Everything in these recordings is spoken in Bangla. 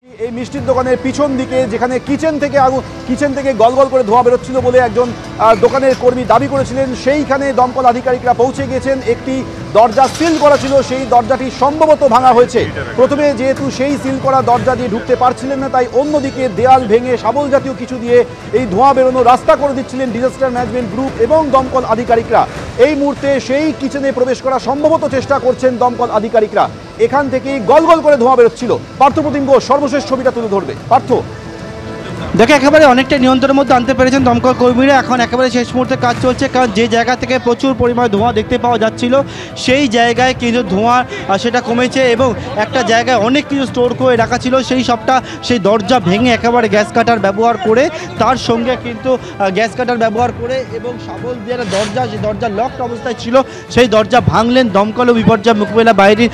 এই মিষ্টির দোকানের পিছন দিকে যেখানে কিচেন থেকে গলগল করে ধোঁয়া বেরোচ্ছিল বলে একজন দোকানের কর্মী দাবি করেছিলেন, সেইখানে দমকল আধিকারিকরা পৌঁছে গিয়েছেন। একটি দরজা সিল করা ছিল, সেই দরজাটি সম্ভবত ভাঙা হয়েছে। প্রথমে যেহেতু সেই সিল করা দরজা দিয়ে ঢুকতে পারছিলেন না, তাই অন্যদিকে দেয়াল ভেঙে শাবল জাতীয় কিছু দিয়ে এই ধোঁয়া বেরোনো রাস্তা করে দিচ্ছিলেন ডিজাস্টার ম্যানেজমেন্ট গ্রুপ এবং দমকল আধিকারিকরা। এই মুহূর্তে সেই কিচেনে প্রবেশ করা সম্ভবত চেষ্টা করছেন দমকল আধিকারিকরা। এখান থেকেই গলগল করে ধোঁয়া বেরোচ্ছিল। পার্থপ্রতিম ঘোষ সর্বশেষ ছবিটা তুলে ধরবে। পার্থ, দেখে একেবারে অনেকটা নিয়ন্ত্রণের মধ্যে আনতে পেরেছেন দমকল কর্মীরা। এখন একেবারে শেষ মুহূর্তে কাজ চলছে, কারণ যে জায়গা থেকে প্রচুর পরিমাণে ধোঁয়া দেখতে পাওয়া যাচ্ছিল সেই জায়গায় কিন্তু ধোঁয়া সেটা কমেছে এবং একটা জায়গায় অনেক কিছু স্টোর করে রাখা ছিল সেই দরজা ভেঙে একেবারে গ্যাস কাটার ব্যবহার করে, তার সঙ্গে কিন্তু গ্যাস কাটার ব্যবহার করে এবং শাবল দিয়ে সেই দরজা লকড অবস্থায় ছিল, সেই দরজা ভাঙলেন দমকল ও বিপর্যয় মোকাবিলা বাহিনীর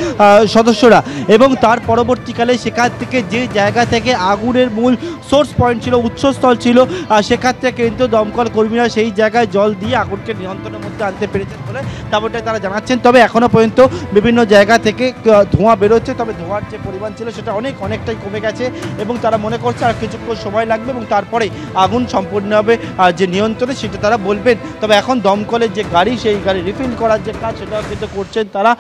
সদস্যরা। এবং তার পরবর্তীকালে সেখান থেকে যে জায়গা থেকে আগুনের মূল সোর্স পয়েন্ট ছিল, উৎসস্থল ছিল, সেখান থেকে কিন্তু দমকল কর্মীরা সেই জায়গায় জল দিয়ে আগুনকে নিয়ন্ত্রণের মধ্যে আনতে পেরেছেন বলে তেমনটাই তারা জানাচ্ছেন। তবে এখনও পর্যন্ত বিভিন্ন জায়গা থেকে ধোঁয়া বেরোচ্ছে, তবে ধোঁয়ার যে পরিমাণ ছিল সেটা অনেকটাই কমে গেছে এবং তারা মনে করছে আর কিছুক্ষণ সময় লাগবে এবং তারপরে আগুন সম্পূর্ণভাবে যে নিয়ন্ত্রণে সেটা তারা বলবেন। তবে এখন দমকলের যে গাড়ি, সেই গাড়ি রিফিল করার যে কাজ সেটাও কিন্তু করছেন তারা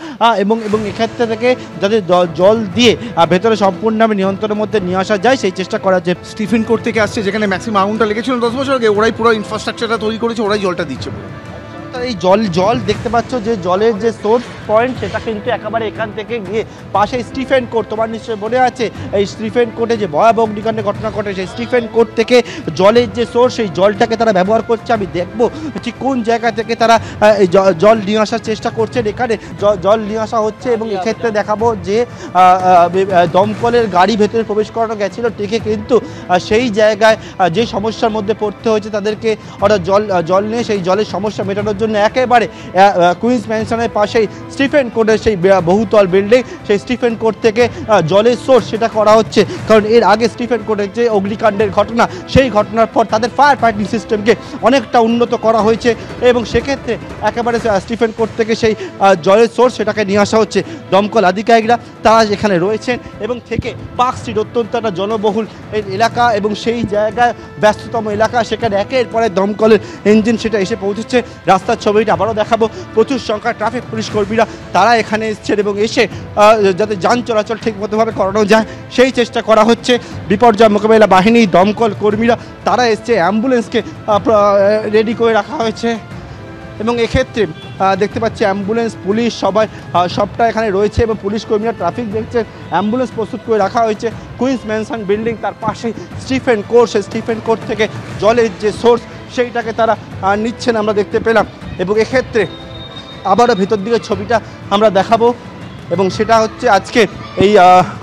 এবং এক্ষেত্রে থেকে যাতে জল দিয়ে ভেতরে সম্পূর্ণভাবে নিয়ন্ত্রণের মধ্যে নিয়ে আসা যায় সেই চেষ্টা করা যায়। স্টিফেন কোর্ট থেকে আসছে, যেখানে ম্যাক্সিমাম আগুনটা লেগেছিল 10 বছর আগে, ওরাই পুরো ইনফ্রাস্ট্রাকচারটা তৈরি করেছে, ওরাই জলটা দিচ্ছে পুরো। এই জল দেখতে পাচ্ছ যে জলের যে সোর্স পয়েন্ট সেটা কিন্তু একেবারে এখান থেকে গিয়ে পাশে স্টিফেন কোর্ট, তোমার নিশ্চয়ই মনে আছে এই স্টিফেন কোর্টে যে ভয়াবহ অগ্নিকাণ্ডের ঘটনা ঘটে, সেই স্টিফেন কোর্ট থেকে জলের যে সোর্স সেই জলটাকে তারা ব্যবহার করছে। আমি দেখবো ঠিক কোন জায়গা থেকে তারা এই জল নিয়ে আসার চেষ্টা করছেন। এখানে জল নিয়ে আসা হচ্ছে এবং এক্ষেত্রে দেখাবো যে দমকলের গাড়ি ভেতরে প্রবেশ করানো গেছিল ঠিকই, কিন্তু সেই জায়গায় যে সমস্যার মধ্যে পড়তে হয়েছে তাদেরকে, অর্থাৎ জল নিয়ে সেই জলের সমস্যা মেটানোর জন্য একেবারে কুইন্স ম্যানশনের পাশেই স্টিফেন কোর্টের সেই বহুতল বিল্ডিং, সেই স্টিফেন কোর্ট থেকে জলের সোর্স সেটা করা হচ্ছে। কারণ এর আগে স্টিফেন কোর্টের যে অগ্নিকাণ্ডের ঘটনা, সেই ঘটনার পর তাদের ফায়ার ফাইটিং সিস্টেমকে অনেকটা উন্নত করা হয়েছে এবং সেক্ষেত্রে একেবারে স্টিফেন কোর্ট থেকে সেই জলের সোর্স সেটাকে নিয়ে আসা হচ্ছে। দমকল আধিকারিকরা তারা যেখানে রয়েছেন এবং থেকে পার্ক স্ট্রিট অত্যন্ত একটা জনবহুল এলাকা এবং সেই জায়গায় ব্যস্ততম এলাকা, সেখানে একের পরে দমকলের ইঞ্জিন সেটা এসে পৌঁছেছে। রাস্তার ছবিটা আবারও দেখাবো, প্রচুর সংখ্যায় ট্রাফিক পুলিশ কর্মীরা তারা এখানে এসছেন এবং এসে যাতে যান চলাচল ঠিকমতোভাবে করানো যায় সেই চেষ্টা করা হচ্ছে। বিপর্যয় মোকাবিলা বাহিনী, দমকল কর্মীরা তারা এসছে, অ্যাম্বুলেন্সকে রেডি করে রাখা হয়েছে এবং এক্ষেত্রে দেখতে পাচ্ছি অ্যাম্বুলেন্স, পুলিশ সবটা এখানে রয়েছে এবং পুলিশ কর্মীরা ট্রাফিক দেখছেন, অ্যাম্বুলেন্স প্রস্তুত করে রাখা হয়েছে। কুইন্স ম্যানশন বিল্ডিং, তার পাশেই স্টিফেন কোর্ট, সেই স্টিফেন কোর্ট থেকে জলের যে সোর্স সেইটাকে তারা নিচ্ছেন আমরা দেখতে পেলাম। এবং এক্ষেত্রে আবারও ভেতর দিকে ছবিটা আমরা দেখাবো এবং সেটা হচ্ছে আজকে এই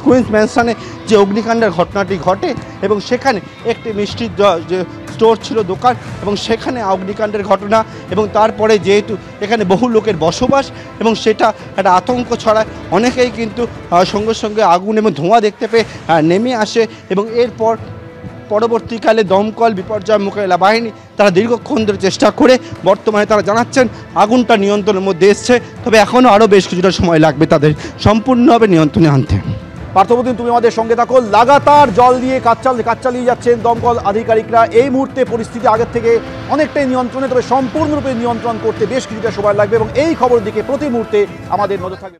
কুইন্স ম্যানশনে যে অগ্নিকাণ্ডের ঘটনাটি ঘটে এবং সেখানে একটি মিষ্টির যে স্টোর ছিল, দোকান, এবং সেখানে অগ্নিকাণ্ডের ঘটনা এবং তারপরে যেহেতু এখানে বহু লোকের বসবাস এবং সেটা একটা আতঙ্ক ছড়ায়, অনেকেই কিন্তু সঙ্গে সঙ্গে আগুন এবং ধোঁয়া দেখতে পেয়ে নেমে আসে এবং এরপর পরবর্তীকালে দমকল, বিপর্যয় মোকাবিলা বাহিনী তারা দীর্ঘক্ষণ ধরে চেষ্টা করে বর্তমানে তারা জানাচ্ছেন আগুনটা নিয়ন্ত্রণের মধ্যে এসছে, তবে এখনও আরও বেশ কিছুটা সময় লাগবে তাদের সম্পূর্ণভাবে নিয়ন্ত্রণে আনতে। পার্থপ্রতিম, তুমি আমাদের সঙ্গে থাকো। লাগাতার জল দিয়ে কাজ চালিয়ে যাচ্ছেন দমকল আধিকারিকরা। এই মুহূর্তে পরিস্থিতি আগের থেকে অনেকটাই নিয়ন্ত্রণে, তবে সম্পূর্ণরূপে নিয়ন্ত্রণ করতে বেশ কিছুটা সময় লাগবে এবং এই খবর দিকে প্রতি মুহূর্তে আমাদের নজর থাকবে।